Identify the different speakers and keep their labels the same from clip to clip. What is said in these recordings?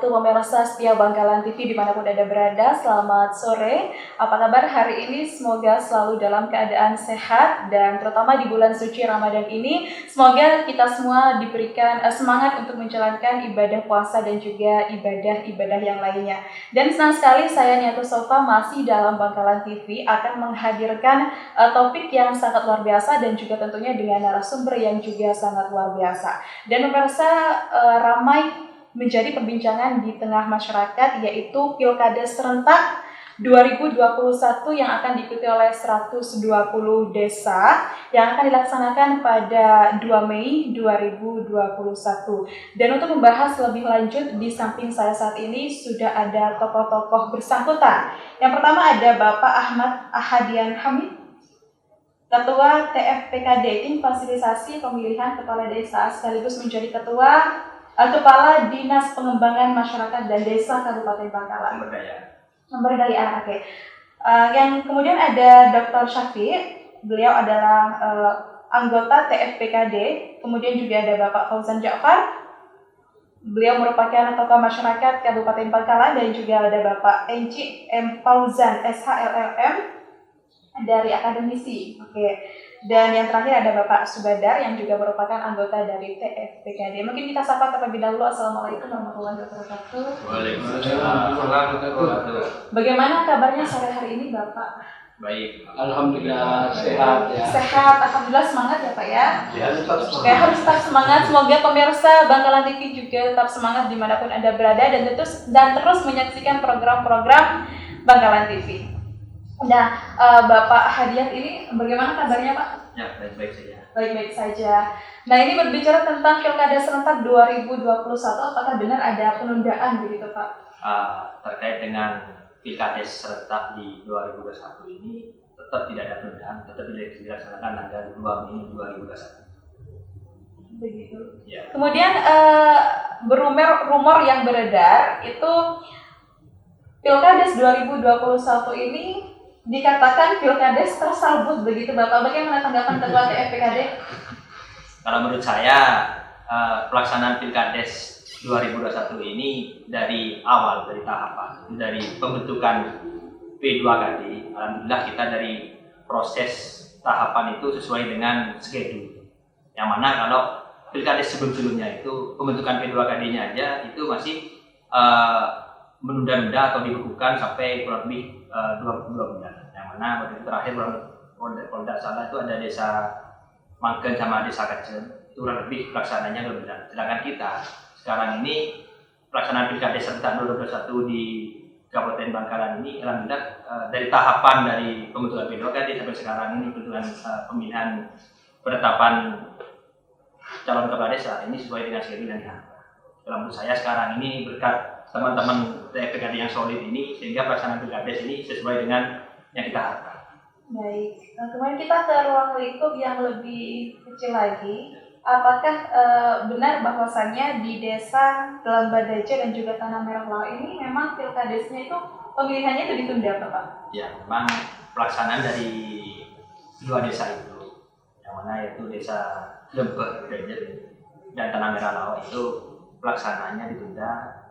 Speaker 1: wabarakatuh. Pemirsa setia Bangkalan TV dimanapun Anda berada, selamat sore. Apa kabar hari ini? Semoga selalu dalam keadaan sehat dan terutama di bulan suci Ramadan ini, semoga kita semua diberikan semangat untuk menjalankan ibadah puasa dan juga ibadah-ibadah yang lainnya. Dan senang sekali saya Niatul Sofa masih dalam Bangkalan TV akan menghadirkan topik yang sangat luar biasa dan juga tentunya dengan narasumber yang juga sangat luar biasa. Dan pemirsa ramai menjadi perbincangan di tengah masyarakat, yaitu Pilkada serentak 2021 yang akan diikuti oleh 120 desa yang akan dilaksanakan pada 2 Mei 2021. Dan untuk membahas lebih lanjut, di samping saya saat ini sudah ada tokoh-tokoh bersangkutan. Yang pertama ada Bapak Ahmad Ahadian Hamid, Ketua TFPKD, Tim Fasilitasi Pemilihan Kepala Desa, sekaligus menjadi Kepala Dinas Pengembangan Masyarakat dan Desa Kabupaten Bangkalan. Pemberdayaan, oke. Yang kemudian ada Dr. Syafiq, beliau adalah anggota TFPKD. Kemudian juga ada Bapak Fauzan Ja'far, beliau merupakan tokoh masyarakat Kabupaten Bangkalan, dan juga ada Bapak Enci M. Fauzan, SHLLM, dari akademisi. Oke. Dan yang terakhir ada Bapak Subadar yang juga merupakan anggota dari TFPKD. Mungkin kita sapa terlebih dahulu. Assalamualaikum warahmatullahi wabarakatuh.
Speaker 2: Waalaikumsalam.
Speaker 1: Bagaimana kabarnya sore hari ini, Bapak?
Speaker 2: Baik, alhamdulillah sehat ya.
Speaker 1: Sehat, alhamdulillah, semangat ya Pak ya.
Speaker 2: Ya, tetap semangat.
Speaker 1: Oke, harus tetap semangat. Semoga pemirsa Bangkalan TV juga tetap semangat dimanapun Anda berada dan terus menyaksikan program-program Bangkalan TV. Nah, Bapak Hadiat ini bagaimana kabarnya Pak?
Speaker 2: Ya, baik-baik saja.
Speaker 1: Baik-baik saja. Nah, ini berbicara tentang Pilkada serentak 2021, apakah benar ada penundaan begitu Pak?
Speaker 2: Terkait dengan Pilkada serentak di 2021 ini tetap tidak ada penundaan, tetap dilaksanakan tanggal 2 Mei 2021.
Speaker 1: Begitu.
Speaker 2: Ya.
Speaker 1: Kemudian rumor yang beredar itu Pilkades 2021 ini dikatakan Pilkades tersalbut begitu Bapak. Bagaimana tanggapan Ketua TFPKD?
Speaker 2: Kalau menurut saya pelaksanaan Pilkades 2021 ini dari awal, dari tahapan, dari pembentukan P2KD, alhamdulillah kita dari proses tahapan itu sesuai dengan schedule. Yang mana kalau Pilkades sebelumnya itu pembentukan P2KD-nya aja itu masih menunda-nunda atau dibekukan sampai kurang lebih 22 bulan. Yang mana waktu terakhir kalau tidak salah itu ada desa Mangken sama desa Kecil, itu kurang lebih pelaksananya 2 bulan. Sedangkan kita sekarang ini pelaksanaan Pilkada serentak 2021 di Kabupaten Bangkalan ini alhamdulillah dari tahapan dari pembentukan P2KD sampai sekarang ini pembentukan pemilihan penetapan calon kepala desa ini sesuai dengan schedule yang diharapkan. Kalau menurut saya sekarang ini berkat teman-teman TFPKD yang solid ini sehingga pelaksanaan Pilkades ini sesuai dengan yang kita harapkan.
Speaker 1: Baik, kemudian kita ke ruang lingkup yang lebih kecil lagi. Apakah benar bahwasannya di desa Dalam Badaja dan juga Tanah Merah Lawa ini memang Pilkadesnya itu pemilihannya itu ditunda Pak?
Speaker 2: Ya, memang pelaksanaan dari 2 desa itu, yang mana yaitu desa Lembeh dan Tanah Merah Lawa itu pelaksanaannya ditunda.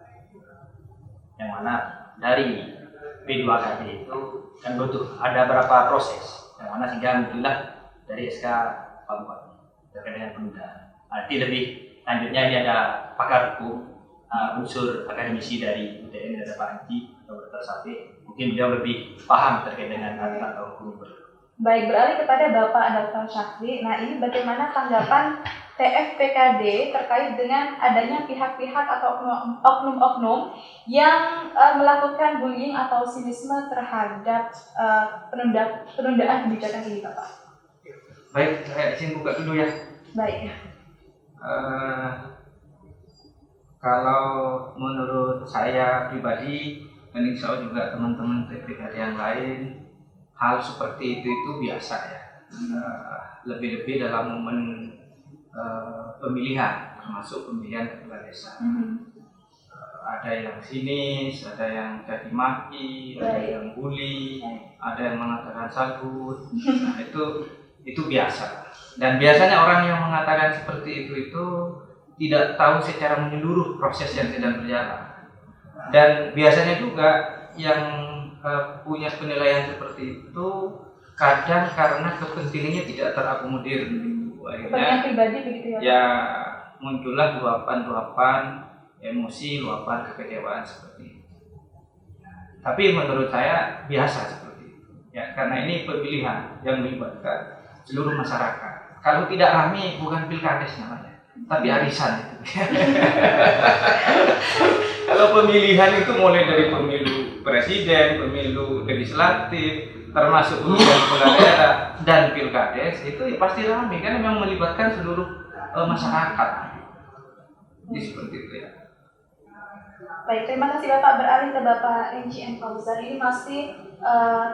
Speaker 2: Yang mana dari P2KD itu kan butuh ada beberapa proses, yang mana sehingga alhamdulillah dari SK Pak Bupati terkait dengan penundaan. Nanti lebih lanjutnya ini ada pakar hukum, unsur akademisi dari UTN, ada Pak Anci atau Dr. Safi, mungkin beliau lebih paham terkait dengan aturan atau hukum.
Speaker 1: Baik, beralih kepada Bapak Dr. Syafiq. Nah, ini bagaimana tanggapan TFPKD terkait dengan adanya pihak-pihak atau oknum-oknum yang melakukan bullying atau sinisme terhadap penundaan kebijakan ini, Bapak?
Speaker 3: Baik, saya izin buka dulu ya.
Speaker 1: Baik.
Speaker 3: Kalau menurut saya pribadi, dan insya Allah juga teman-teman TFPKD yang lain, hal seperti itu biasa ya. Lebih-lebih dalam momen pemilihan, termasuk pemilihan kepala desa. Ada yang sinis, ada yang caci maki, ada yang bully, ada yang mengatakan salut. Nah, itu biasa. Dan biasanya orang yang mengatakan seperti itu tidak tahu secara menyeluruh proses yang sedang berjalan. Dan biasanya juga yang punya penilaian seperti itu kadang karena kepentingannya tidak terakomodir.
Speaker 1: Kepentingan pribadi begitu ya?
Speaker 3: Ya muncullah luapan-luapan emosi, luapan kekecewaan seperti itu. Tapi menurut saya biasa seperti itu. Ya, karena ini pemilihan yang melibatkan seluruh masyarakat. Kalau tidak ramai bukan pilkades namanya, tapi arisan itu. Kalau pemilihan itu mulai dari pemilu presiden, pemilu legislatif, termasuk pemilihan kepala daerah dan pilkades itu ya pasti ramai kan memang melibatkan seluruh masyarakat. Jadi seperti itu ya.
Speaker 1: Baik, terima kasih Bapak. Beralih ke Bapak NCM Fauzan, ini masih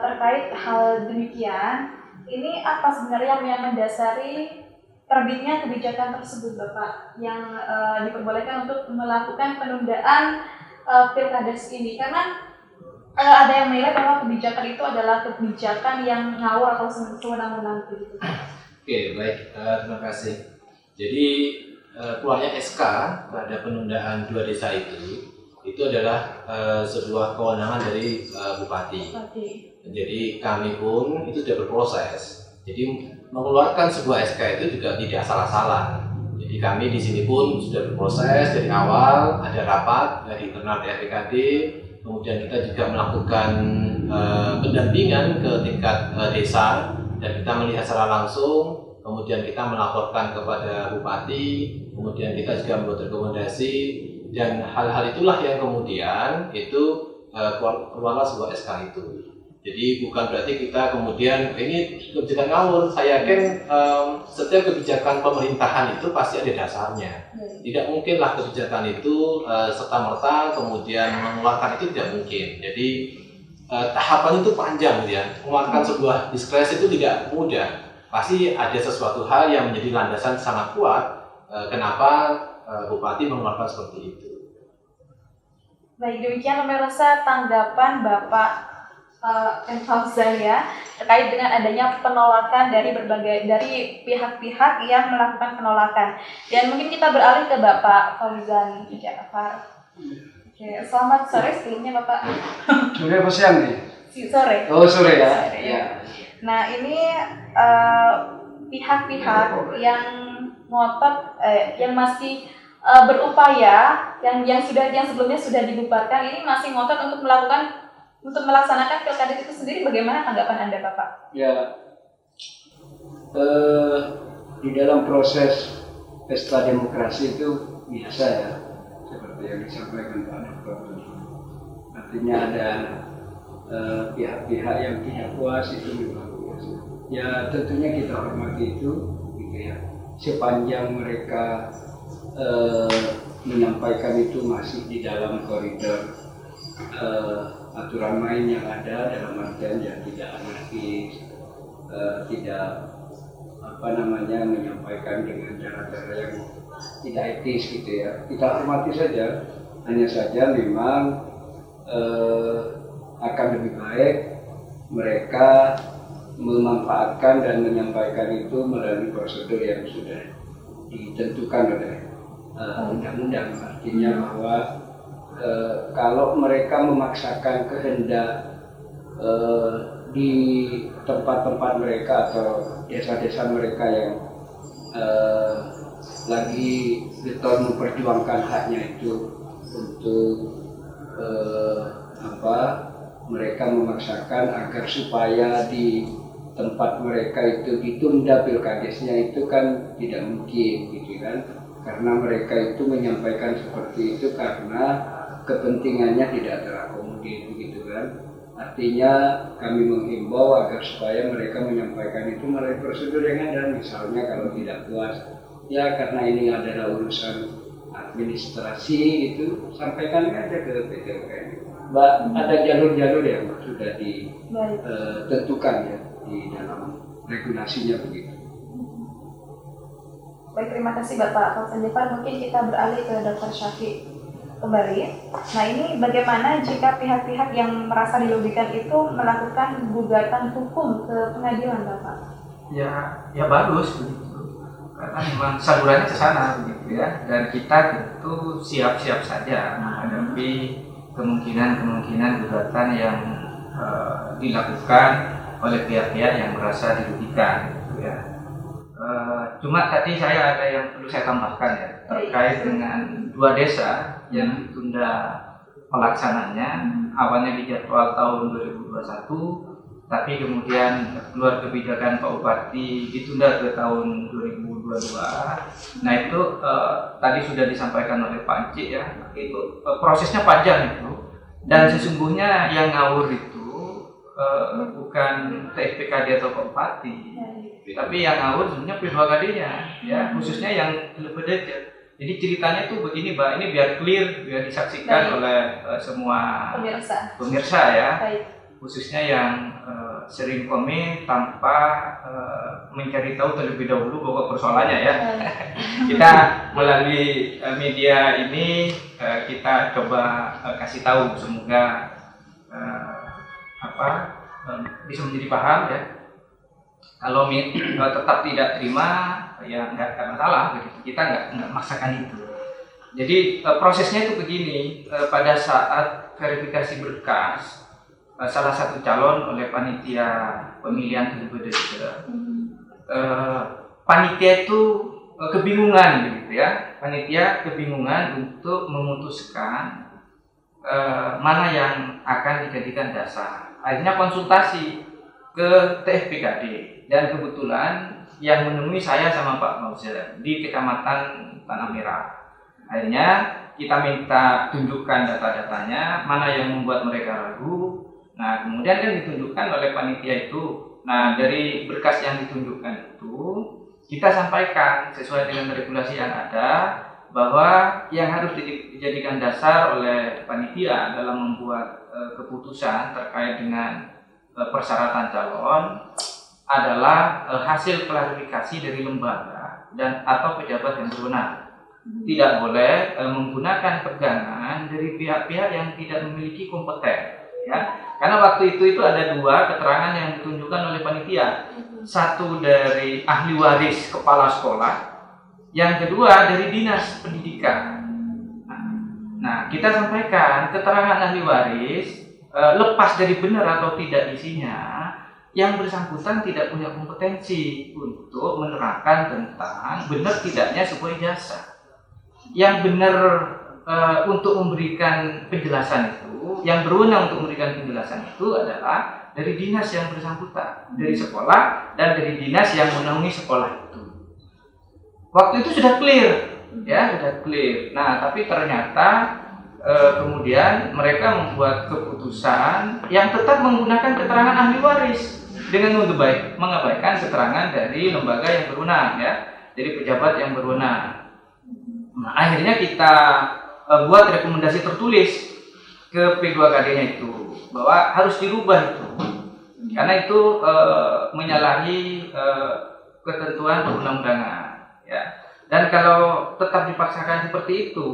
Speaker 1: terkait hal demikian. Ini apa sebenarnya yang mendasari terbitnya kebijakan tersebut Bapak yang diperbolehkan untuk melakukan penundaan pilkades ini? Karena ada yang menilai bahwa kebijakan itu adalah kebijakan yang ngawur atau sewenang-wenang gitu.
Speaker 4: Oke, baik, terima kasih. Jadi keluarnya SK pada penundaan 2 desa itu adalah sebuah kewenangan dari bupati. Jadi kami pun itu sudah berproses. Jadi mengeluarkan sebuah SK itu juga tidak salah-salah. Jadi kami di sini pun sudah berproses dari awal, ada rapat dari internal TRPKD, kemudian kita juga melakukan pendampingan ke tingkat desa dan kita melihat secara langsung, kemudian kita melaporkan kepada bupati, kemudian kita juga membuat rekomendasi. Dan hal-hal itulah yang kemudian itu keluarlah sebuah SK itu. Jadi bukan berarti kita kemudian ini kebijakan ngawur. Saya yakin setiap kebijakan pemerintahan itu pasti ada dasarnya. Tidak mungkinlah kebijakan itu serta-merta kemudian mengeluarkan itu, tidak mungkin. Jadi tahapan itu panjang ya. Mengeluarkan sebuah diskresi itu tidak mudah. Pasti ada sesuatu hal yang menjadi landasan sangat kuat kenapa bupati mengeluarkan seperti itu.
Speaker 1: Baik, demikian pemirsa tanggapan Bapak M. Fauzan ya terkait dengan adanya penolakan dari pihak-pihak yang melakukan penolakan. Dan mungkin kita beralih ke Bapak Fauzan Ja'far. Oke, selamat sore sebelumnya Bapak.
Speaker 5: Sore apa siang nih?
Speaker 1: Sore.
Speaker 5: Oh sore ya.
Speaker 1: Sore, ya. Nah ini pihak-pihak yang ngotot yang masih berupaya yang sebelumnya sudah dibubarkan ini masih ngotot untuk melaksanakan pilkades itu sendiri. Bagaimana tanggapan Anda Bapak?
Speaker 5: Ya, di dalam proses pesta demokrasi itu biasa ya, seperti yang disampaikan Pak Dr. Artinya ada pihak-pihak yang tidak puas, itu memang biasa. Ya tentunya kita hormati itu, gitu ya. Sepanjang mereka menyampaikan itu masih di dalam koridor aturan main yang ada, dalam artian yang tidak anarkis, tidak menyampaikan dengan cara-cara yang tidak etis gitu ya. Kita hormati saja, hanya saja memang akan lebih baik mereka memanfaatkan dan menyampaikan itu melalui prosedur yang sudah ditentukan oleh undang-undang. Artinya bahwa kalau mereka memaksakan kehendak di tempat-tempat mereka atau desa-desa mereka yang lagi getol memperjuangkan haknya itu untuk mereka memaksakan agar supaya di tempat mereka itu ditunda pilkadesnya, itu kan tidak mungkin gitu kan, karena mereka itu menyampaikan seperti itu karena kepentingannya tidak terakomodir begitu kan. Artinya kami menghimbau agar supaya mereka menyampaikan itu melalui prosedur yang ada. Misalnya kalau tidak puas ya karena ini adalah urusan administrasi itu, sampaikan aja ke PT UN. Mbak, ada jalur-jalur yang sudah ditentukan ya di dalam regulasinya begitu.
Speaker 1: Baik, terima kasih Bapak Fauzan Ja'far. Mungkin kita beralih ke Dr. Syafiq kembali. Nah ini bagaimana jika pihak-pihak yang merasa dirugikan itu melakukan gugatan hukum ke pengadilan Bapak?
Speaker 3: Ya bagus begitu. Karena memang salurannya ke sana begitu ya. Dan kita tentu siap-siap saja menghadapi kemungkinan gugatan yang dilakukan oleh pihak-pihak yang merasa dirugikan, gitu ya. Cuma tadi saya ada yang perlu saya tambahkan ya, terkait dengan 2 desa yang ditunda pelaksananya. Awalnya dijadwal tahun 2021, tapi kemudian keluar kebijakan Pak Bupati ditunda ke tahun 2022. Nah itu tadi sudah disampaikan oleh Pak Encik ya, itu prosesnya panjang itu, dan sesungguhnya yang ngawur itu bukan TFPKD atau Pak Bupati, tapi yang ngawur sebenarnya P2KD-nya ya, khususnya yang Lepedeje. Jadi ceritanya tuh begini Mbak, ini biar clear, biar disaksikan oleh semua pemirsa ya. Khususnya yang sering komen tanpa mencari tahu terlebih dahulu pokok persoalannya ya. Kita melalui media ini kita coba kasih tahu, semoga bisa menjadi paham ya. Kalau tetap tidak terima ya nggak masalah, begitu. Kita nggak memaksakan itu. Jadi prosesnya itu begini, pada saat verifikasi berkas salah satu calon oleh panitia pemilihan Lepedeje, panitia itu kebingungan begitu ya, panitia kebingungan untuk memutuskan mana yang akan dijadikan dasar. Akhirnya konsultasi ke TFPKD, dan kebetulan yang menemui saya sama Pak Mauser di Kecamatan Tanah Merah. Akhirnya kita minta tunjukkan data-datanya, mana yang membuat mereka ragu. Nah kemudian kan ditunjukkan oleh panitia itu. Nah dari berkas yang ditunjukkan itu kita sampaikan sesuai dengan regulasi yang ada, bahwa yang harus dijadikan dasar oleh panitia dalam membuat keputusan terkait dengan persyaratan calon adalah hasil klarifikasi dari lembaga dan atau pejabat yang berwenang. Tidak boleh menggunakan pegangan dari pihak-pihak yang tidak memiliki kompeten, ya. Karena waktu itu ada 2 keterangan yang ditunjukkan oleh panitia. Satu dari ahli waris kepala sekolah, yang kedua dari dinas pendidikan. Nah, kita sampaikan keterangan ahli waris lepas dari benar atau tidak isinya, yang bersangkutan tidak punya kompetensi untuk menerangkan tentang benar tidaknya sebuah ijazah. Yang benar untuk memberikan penjelasan itu, yang berwenang untuk memberikan penjelasan itu adalah dari dinas yang bersangkutan, dari sekolah dan dari dinas yang menaungi sekolah itu. Waktu itu sudah clear, ya sudah clear. Nah, tapi ternyata kemudian mereka membuat keputusan yang tetap menggunakan keterangan ahli waris dengan mengabaikan keterangan dari lembaga yang berwenang, ya, dari pejabat yang berwenang. Nah, akhirnya kita buat rekomendasi tertulis ke P2KD-nya itu bahwa harus dirubah itu, karena itu menyalahi ketentuan perundang-undangan, ya. Dan kalau tetap dipaksakan seperti itu,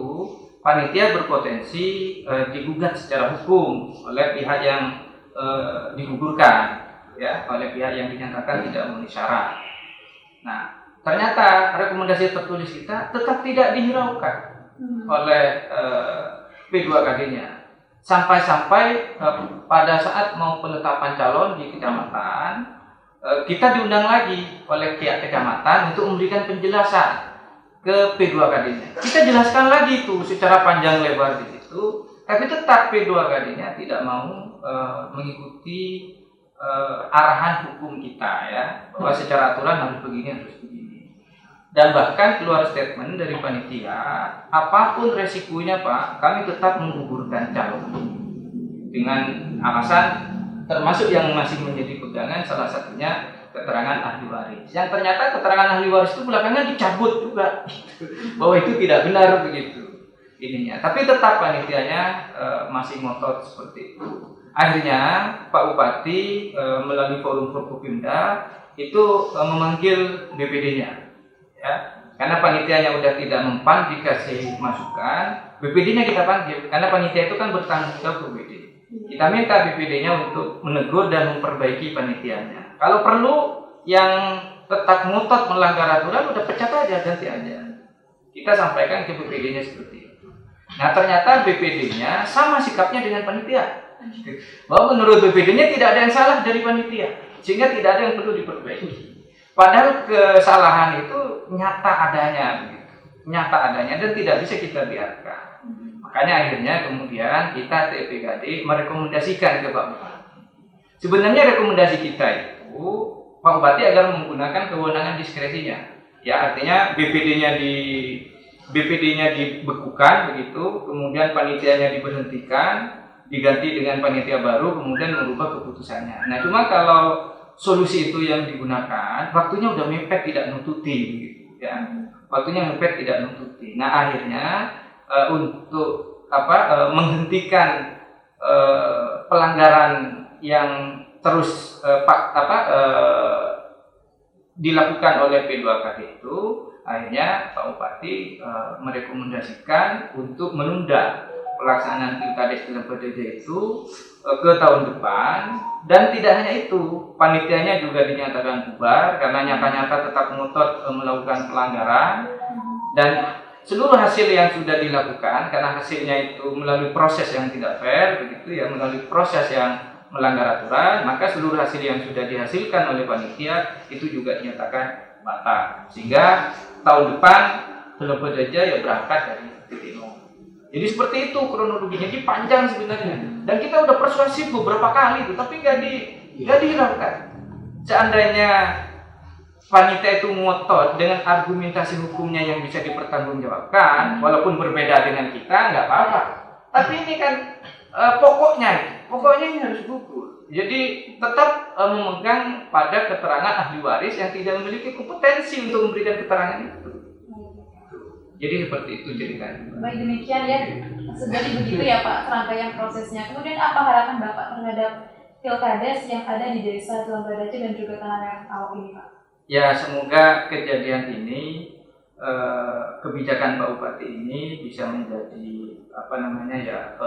Speaker 3: panitia berpotensi digugat secara hukum oleh pihak yang digugurkan, ya, oleh pihak yang dinyatakan tidak memenuhi syarat. Nah, ternyata rekomendasi tertulis kita tetap tidak dihiraukan oleh P2KD-nya. Sampai-sampai pada saat mau penetapan calon di kecamatan, kita diundang lagi oleh pihak kecamatan untuk memberikan penjelasan ke P2KD-nya. Kita jelaskan lagi itu secara panjang lebar di situ, tapi tetap P2KD-nya tidak mau mengikuti arahan hukum kita, ya, bahwa secara aturan harus begini, harus begini. Dan bahkan keluar statement dari panitia, apapun resikonya Pak, kami tetap menggugurkan calon dengan alasan termasuk yang masih menjadi pegangan, salah satunya keterangan ahli waris. Yang ternyata keterangan ahli waris itu belakangan dicabut juga, bahwa itu tidak benar begitu ininya. Tapi tetap panitianya masih ngotot seperti itu. Akhirnya Pak Bupati melalui forum Forkopimda itu memanggil BPD-nya. Ya, karena panitianya udah tidak mempan dikasih masukan, BPD-nya kita panggil, karena panitia itu kan bertanggung jawab BPD. Kita minta BPD-nya untuk menegur dan memperbaiki panitianya. Kalau perlu yang tetap ngotot melanggar aturan udah pecat aja, ganti aja. Kita sampaikan ke BPD-nya seperti itu. Nah ternyata BPD-nya sama sikapnya dengan panitia. Bahwa menurut BPD-nya tidak ada yang salah dari panitia, sehingga tidak ada yang perlu diperbaiki. Padahal kesalahan itu nyata adanya, dan tidak bisa kita biarkan. Makanya akhirnya kemudian kita TPKD merekomendasikan ke Pak Bupati. Sebenarnya rekomendasi kita itu Pak Bupati agar menggunakan kewenangan diskresinya. Ya artinya BPD-nya dibekukan begitu, kemudian panitianya diberhentikan, diganti dengan panitia baru, kemudian merubah keputusannya. Nah cuma kalau solusi itu yang digunakan, waktunya udah mepet tidak nututi gitu ya. Waktunya mepet tidak nututi. Nah akhirnya untuk menghentikan pelanggaran yang terus dilakukan oleh P2KD itu, akhirnya Pak Bupati merekomendasikan untuk menunda pelaksanaan Pilkades Lembaga itu ke tahun depan. Dan tidak hanya itu, panitianya juga dinyatakan bubar karena nyata-nyata tetap ngotot melakukan pelanggaran. Dan seluruh hasil yang sudah dilakukan, karena hasilnya itu melalui proses yang tidak fair begitu ya, melalui proses yang melanggar aturan, maka seluruh hasil yang sudah dihasilkan oleh panitia itu juga dinyatakan batal. Sehingga tahun depan belum saja ya berangkat dari titik nol. Jadi seperti itu kronologinya, jadi panjang sebenarnya. Dan kita udah persuasif beberapa kali itu, tapi nggak dilakukan. Seandainya panitia itu ngotot dengan argumentasi hukumnya yang bisa dipertanggungjawabkan, walaupun berbeda dengan kita, nggak apa-apa. Tapi ini kan pokoknya ini harus gugur. Jadi tetap memegang pada keterangan ahli waris yang tidak memiliki kompetensi untuk memberikan keterangan itu. Jadi seperti itu ceritanya.
Speaker 1: Baik, demikian ya. Jadi begitu ya Pak rangkaian prosesnya. Kemudian apa harapan Bapak terhadap Pilkades yang ada di Desa Lembaga dan juga Tanah Merah Awak ini Pak?
Speaker 3: Ya semoga kejadian ini, kebijakan Pak Bupati ini bisa menjadi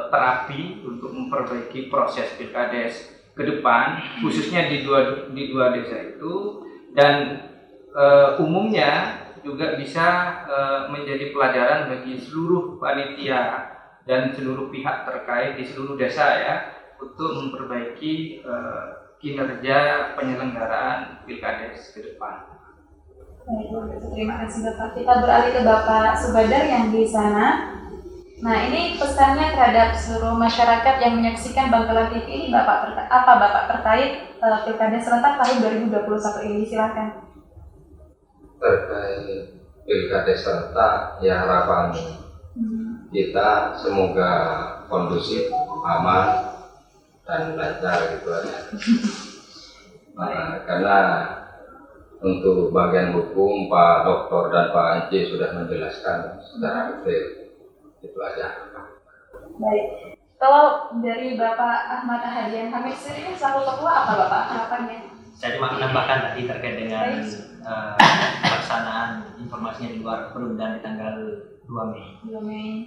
Speaker 3: terapi untuk memperbaiki proses Pilkades ke depan, khususnya di dua desa itu, dan umumnya juga bisa menjadi pelajaran bagi seluruh panitia dan seluruh pihak terkait di seluruh desa ya, untuk memperbaiki kinerja penyelenggaraan Pilkades ke depan.
Speaker 1: Baik, terima kasih Bapak. Kita beralih ke Bapak Subadar yang di sana. Nah, ini pesannya terhadap seluruh masyarakat yang menyaksikan Bangkalan TV ini Bapak terkait Pilkades serentak tahun 2021 ini? Silakan.
Speaker 6: Terkait Pilkades serentak, ya harapan kita semoga kondusif, aman, dan lancar gitu aja. Karena untuk bagian hukum Pak Doktor dan Pak Anci sudah menjelaskan secara detail. Itu aja.
Speaker 1: Baik. Kalau dari Bapak Ahmad Hadian Hamid sendiri selaku ketua, apa Bapak harapannya?
Speaker 2: Saya cuma menambahkan tadi terkait dengan pelaksanaan informasinya di luar penundaan di tanggal 2 Mei.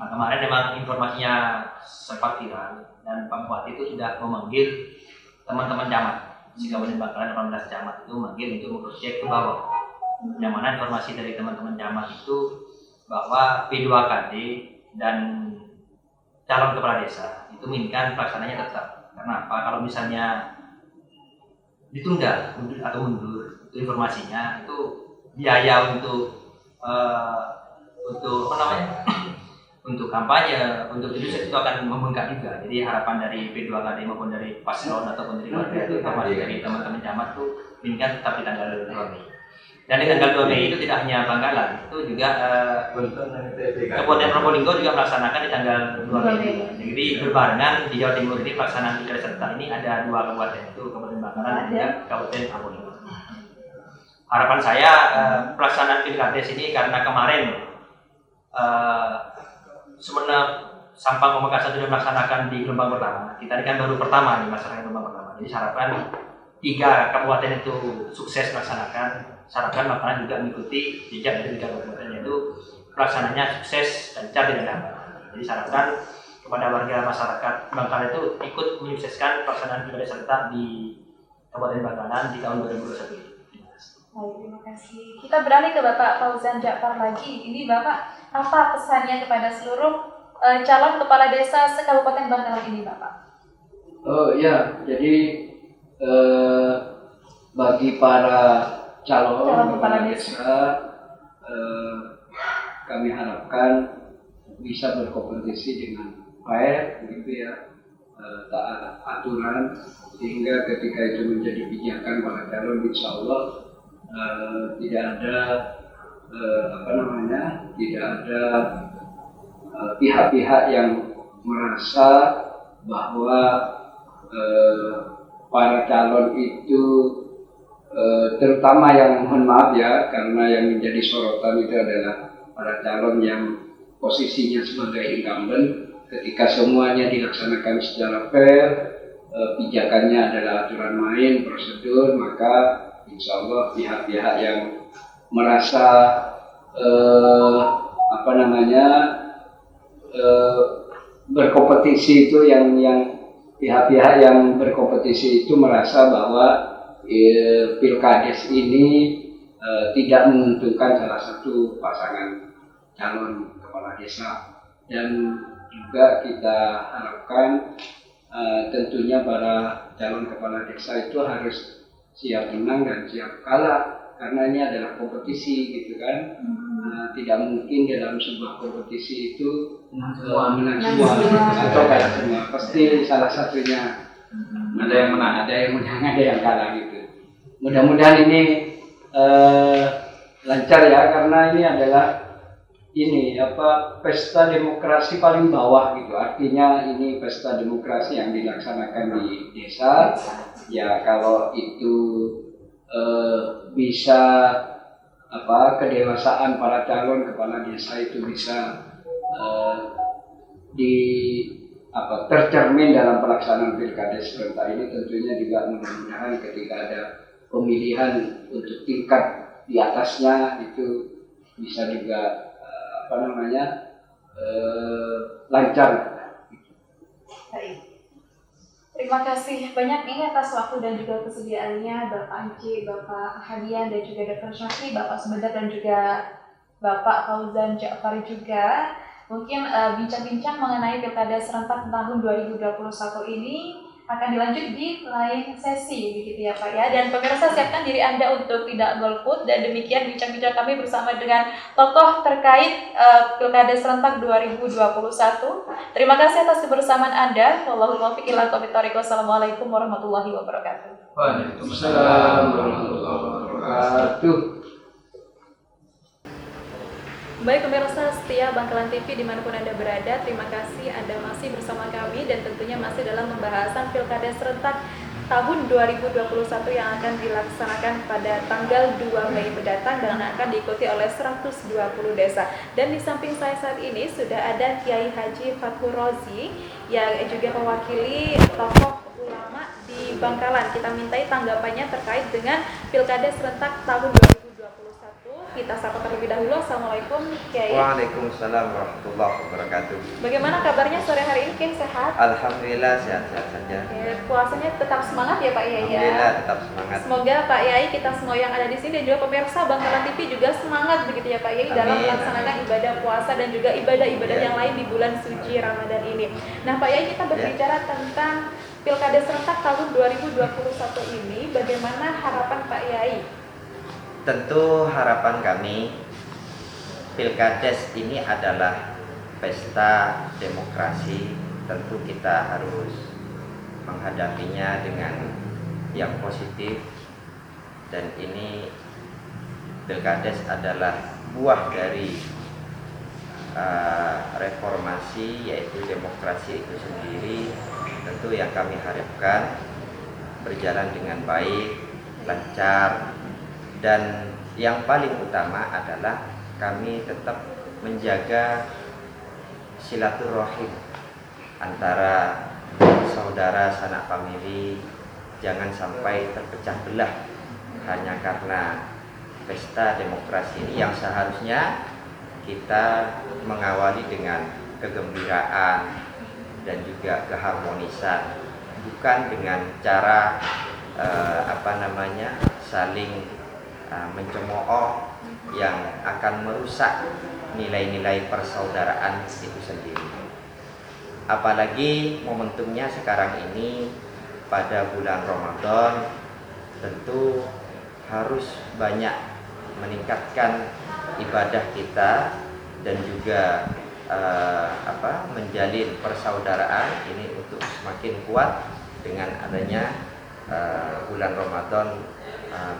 Speaker 2: Nah, kemarin memang informasinya sempat viral dan Pak Bupati itu sudah memanggil teman-teman camat di Kabupaten Bangkalan 18 camat itu manggil untuk mengcek ke bawah. Yang mana informasi dari teman-teman camat itu bahwa P2KD dan calon kepala desa itu menginginkan pelaksananya tetap. Kenapa? Kalau misalnya ditunda atau mundur, itu informasinya itu biaya untuk untuk kampanye, untuk itu akan membengkak juga. Jadi harapan dari P2KD maupun dari paslon ataupun dari warga itu, informasi dari teman-teman camat itu menginginkan tetap di tanggal 2 Mei. Dan di tanggal 2 Mei itu tidak hanya Bangkalan, itu juga Kabupaten Probolinggo juga melaksanakan di tanggal 2 Mei. Jadi berbarengan di Jawa Timur ini pelaksanaan Pilkades serentak ini ada 2 kabupaten, itu Kabupaten Bangkalan dan juga Kabupaten Probolinggo. Harapan saya pelaksanaan Pilkades ini karena kemarin Sampang Pamekasan sudah melaksanakan di gelombang pertama. Kita ini kan baru pertama nih melaksanakan gelombang pertama. Jadi harapan 3 kabupaten itu sukses melaksanakan. Harapan Bangkalan juga mengikuti jejak dari 3 kabupaten, yaitu pelaksananya sukses, lancar, tidak ada hambatan. Jadi harapan kepada warga masyarakat Bangkalan itu ikut menyukseskan pelaksanaan Pilkades serentak di Kabupaten Bangkalan di tahun 2021 ini.
Speaker 1: Baik, terima kasih. Kita beralih ke Bapak Fauzan Ja'far lagi. Ini Bapak, apa pesannya kepada seluruh calon kepala desa se-Kabupaten Bangkalan ini, Bapak?
Speaker 5: Oh ya, jadi bagi para calon kepala desa, kami harapkan bisa berkompetisi dengan baik, begitu ya, taat aturan, sehingga ketika itu menjadi pijakan para calon, insya Allah tidak ada tidak ada pihak-pihak yang merasa bahwa para calon itu terutama yang, mohon maaf ya, karena yang menjadi sorotan itu adalah para calon yang posisinya sebagai incumbent, ketika semuanya dilaksanakan secara fair, pijakannya adalah aturan main, prosedur, maka insya Allah pihak-pihak yang merasa berkompetisi itu, yang pihak-pihak yang berkompetisi itu merasa bahwa Pilkades ini tidak menguntungkan salah satu pasangan calon kepala desa, dan juga kita harapkan tentunya para calon kepala desa itu harus siap menang dan siap kalah, karena ini adalah kompetisi gitu kan. Tidak mungkin dalam sebuah kompetisi itu menang semua atau kalah semua, pasti salah satunya ada yang menang, ada yang kalah gitu. Mudah-mudahan ini lancar ya, karena ini adalah pesta demokrasi paling bawah gitu. Artinya ini pesta demokrasi yang dilaksanakan di desa. Ya kalau itu bisa kedewasaan para calon kepala desa itu bisa tercermin dalam pelaksanaan Pilkades serentak ini, tentunya juga mudah-mudahan ketika ada pemilihan untuk tingkat di atasnya itu bisa juga lancar.
Speaker 1: Baik. Terima kasih banyak ini atas waktu dan juga kesediaannya Bapak Anci, Bapak Hadian, dan juga Dr. Syafri, Bapak Sumedar, dan juga Bapak Fauzan Ja'fari juga. Mungkin bincang-bincang mengenai Pilkada serentak tahun 2021 ini akan dilanjut di lain sesi, begitu ya Pak ya. Dan pemirsa, siapkan diri Anda untuk tidak golput, dan demikian bincang-bincang kami bersama dengan tokoh terkait Pilkada serentak 2021. Terima kasih atas kebersamaan Anda. Wallahul muwaffiq ila aqwamit thoriq. Wassalamualaikum warahmatullahi wabarakatuh.
Speaker 5: Waalaikumsalam warahmatullahi wabarakatuh.
Speaker 1: Baik pemirsa setia Bangkalan TV dimanapun Anda berada, terima kasih Anda masih bersama kami dan tentunya masih dalam pembahasan Pilkada serentak tahun 2021 yang akan dilaksanakan pada tanggal 2 Mei mendatang dan akan diikuti oleh 120 desa. Dan di samping saya saat ini sudah ada Kiai Haji Fathur Rozi yang juga mewakili tokoh ulama di Bangkalan. Kita mintai tanggapannya terkait dengan Pilkada serentak tahun 2021. Kita sapa terlebih dahulu. Assalamualaikum Kiai.
Speaker 7: Waalaikumsalam warahmatullahi wabarakatuh.
Speaker 1: Bagaimana kabarnya sore hari ini, Kiai? Sehat?
Speaker 7: Alhamdulillah sehat-sehat saja.
Speaker 1: Puasanya tetap semangat ya Pak Yai ya?
Speaker 7: Alhamdulillah tetap semangat.
Speaker 1: Semoga Pak Yai, kita semua yang ada di sini dan juga pemirsa Bangkalan TV juga semangat begitu ya Pak Yai dalam melaksanakan ibadah puasa dan juga ibadah-ibadah yang lain di bulan suci Ramadan ini. Nah Pak Yai, kita berbicara tentang Pilkada serentak tahun 2021 ini, bagaimana harapan Pak Yai?
Speaker 7: Tentu harapan kami Pilkades ini adalah pesta demokrasi. Tentu kita harus menghadapinya dengan yang positif, dan ini Pilkades adalah buah dari reformasi, yaitu demokrasi itu sendiri. Tentu yang kami harapkan berjalan dengan baik, lancar. Dan yang paling utama adalah kami tetap menjaga silaturahim antara saudara sanak famili, jangan sampai terpecah belah hanya karena pesta demokrasi ini yang seharusnya kita mengawali dengan kegembiraan dan juga keharmonisan, bukan dengan cara saling mencemooh yang akan merusak nilai-nilai persaudaraan itu sendiri. apalagi momentumnya sekarang ini pada bulan Ramadan, tentu harus banyak meningkatkan ibadah kita dan juga menjalin persaudaraan ini untuk semakin kuat dengan adanya bulan Ramadan,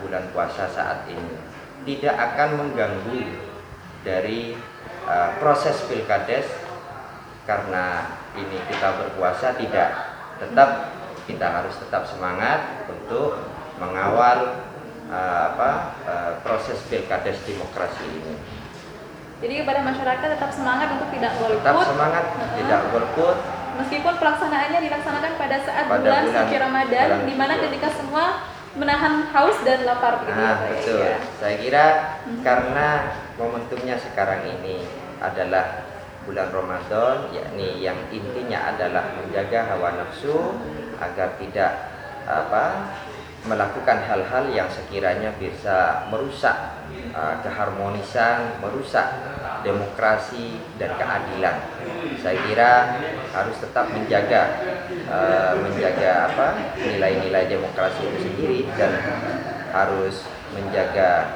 Speaker 7: bulan puasa saat ini. Tidak akan mengganggu dari proses pilkades, karena ini kita berpuasa, tidak, tetap kita harus tetap semangat untuk mengawal proses pilkades demokrasi ini.
Speaker 1: Jadi kepada masyarakat tetap semangat untuk tidak golput.
Speaker 7: Tetap semangat, tidak golput.
Speaker 1: Meskipun pelaksanaannya dilaksanakan pada saat bulan suci Ramadan, di mana ketika semua menahan haus dan lapar.
Speaker 7: Betul.
Speaker 1: Ya.
Speaker 7: Saya kira karena momentumnya sekarang ini adalah bulan Ramadan, yakni yang intinya adalah menjaga hawa nafsu agar tidak melakukan hal-hal yang sekiranya bisa merusak keharmonisan, merusak demokrasi dan keadilan. Saya kira harus tetap menjaga nilai-nilai demokrasi itu sendiri, dan harus menjaga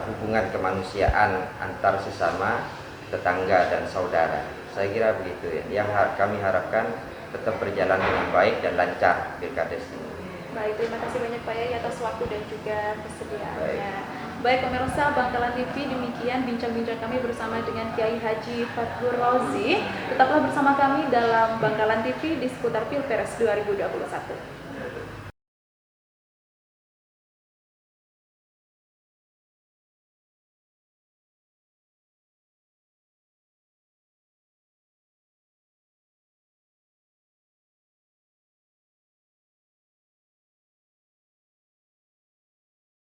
Speaker 7: hubungan kemanusiaan antar sesama tetangga dan saudara. Saya kira begitu ya. Yang kami harapkan tetap berjalan dengan baik dan lancar pilkades ini.
Speaker 1: Baik, terima kasih banyak Pak Yai atas waktu dan juga kesediaannya. Baik pemirsa Bangkalan TV, demikian bincang-bincang kami bersama dengan Kiai Haji Fathur Razi. Tetaplah bersama kami dalam Bangkalan TV di seputar Pilpres 2021.